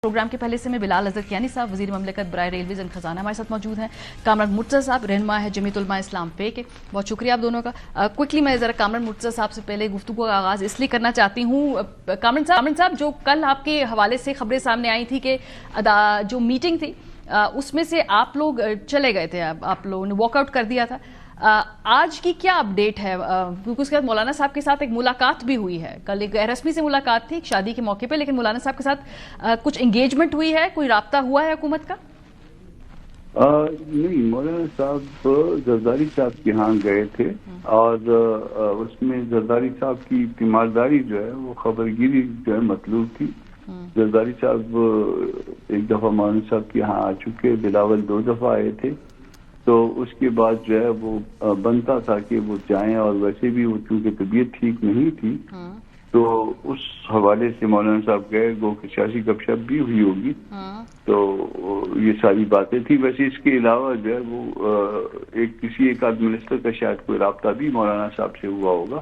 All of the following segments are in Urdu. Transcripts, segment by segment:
پروگرام کے پہلے سے میں بلال اظہر کیانی صاحب وزیر مملکت برائے ریلویز اینڈ خزانہ ہمارے ساتھ موجود ہیں. کامران مرتضی صاحب رہنما ہے جمعیت علماء اسلام پے کے. بہت شکریہ آپ دونوں کا. کوئکلی میں ذرا کامران مرتضی صاحب سے پہلے گفتگو کا آغاز اس لیے کرنا چاہتی ہوں. کامران صاحب جو کل آپ کے حوالے سے خبریں سامنے آئی تھی کہ جو میٹنگ تھی اس میں سے آپ لوگ چلے گئے تھے, آپ لوگوں نے واک آؤٹ کر دیا تھا. آج کی کیا اپڈیٹ ہے؟ کیونکہ اس کے بعد مولانا صاحب کے ساتھ ایک ملاقات بھی ہوئی ہے. کل ایک غیر رسمی سے ملاقات تھی ایک شادی کے موقع پہ, لیکن مولانا صاحب کے ساتھ کچھ انگیجمنٹ ہوئی ہے, کوئی رابطہ ہوا ہے حکومت کا؟ نہیں, مولانا صاحب زرداری صاحب کے ہاں گئے تھے اور اس میں زرداری صاحب کی تیمارداری جو ہے وہ خبرگیری جو ہے مطلوب تھی. زرداری صاحب ایک دفعہ مولانا صاحب کے ہاں آ چکے, بلاول 2 دفعہ آئے تھے, تو اس کے بعد جو ہے وہ بنتا تھا کہ وہ جائیں, اور ویسے بھی وہ چونکہ طبیعت ٹھیک نہیں تھی تو اس حوالے سے مولانا صاحب گئے. گو کہ سیاسی گپ شپ بھی ہوئی ہوگی, تو یہ ساری باتیں تھی. ویسے اس کے علاوہ جو ہے وہ کسی ایک آدھ منسٹر کا شاید کوئی رابطہ بھی مولانا صاحب سے ہوا ہوگا,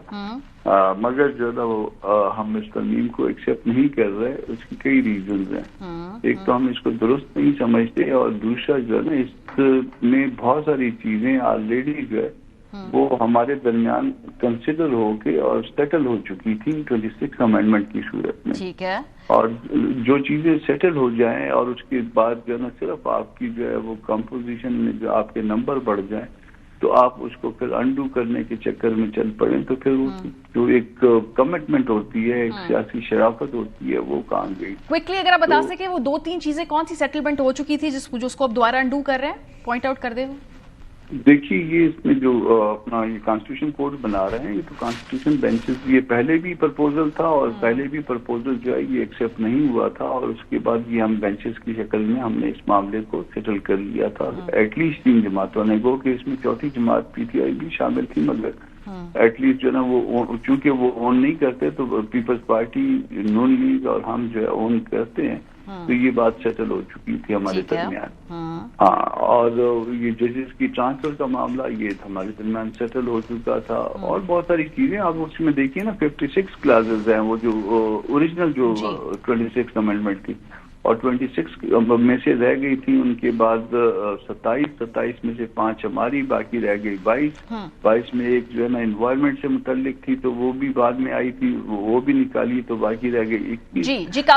مگر جو ہے نا وہ ہم اس ترمیم کو ایکسیپٹ نہیں کر رہے. اس کی کئی ریزنز ہیں. ایک تو ہم اس کو درست نہیں سمجھتے, اور دوسرا جو ہے نا اس میں بہت ساری چیزیں آلریڈی جو ہے وہ ہمارے درمیان کنسیڈر ہو کے اور سیٹل ہو چکی تھی 26 امینڈمنٹ کی صورت میں. ٹھیک ہے, اور جو چیزیں سیٹل ہو جائیں اور اس کے بعد جو ہے نا صرف آپ کی جو ہے وہ کمپوزیشن میں جو آپ کے نمبر بڑھ جائیں تو آپ اس کو پھر انڈو کرنے کے چکر میں چل پڑیں, تو پھر جو ایک کمٹمنٹ ہوتی ہے, ایک سیاسی شرافت ہوتی ہے, وہ کہاں گئی. کوئکلی اگر آپ بتا سکیں وہ 2-3 چیزیں کون سی سیٹلمنٹ ہو چکی تھی جس کو آپ دوبارہ انڈو کر رہے ہیں, پوائنٹ آؤٹ کر دیں. دیکھیے, یہ اس میں جو اپنا یہ کانسٹیٹیوشن کوڈ بنا رہے ہیں, یہ تو کانسٹیٹیوشن بینچز, یہ پہلے بھی پرپوزل تھا اور پہلے بھی پرپوزل جو ہے یہ ایکسیپٹ نہیں ہوا تھا, اور اس کے بعد یہ ہم بینچز کی شکل میں ہم نے اس معاملے کو سیٹل کر لیا تھا. ایٹ لیسٹ 3 جماعتوں نے, گو کہ اس میں چوتھی جماعت پی ٹی آئی بھی شامل تھی, مگر ایٹ لیسٹ جو ہے نا وہ چونکہ وہ اون نہیں کرتے تو پیپلز پارٹی, نون لیگ اور ہم جو ہے اون کرتے ہیں, تو یہ بات سیٹل ہو چکی تھی ہمارے درمیان. ہاں, اور یہ ججز کی ٹرانسفر کا معاملہ یہ ہمارے درمیان سیٹل ہو چکا تھا, اور بہت ساری چیزیں آپ اس میں دیکھیے نا. 56 کلازز ہیں, وہ جو اوریجنل جو 26 امینڈمنٹ تھی, اور 26 میں سے رہ گئی تھی. ان کے بعد 27 میں سے 5 ہماری, باقی رہ گئی 22 میں ایک جو ہے نا انوائرمنٹ سے متعلق تھی, تو وہ بھی بعد میں آئی تھی, وہ بھی نکالی, تو باقی رہ گئی 21.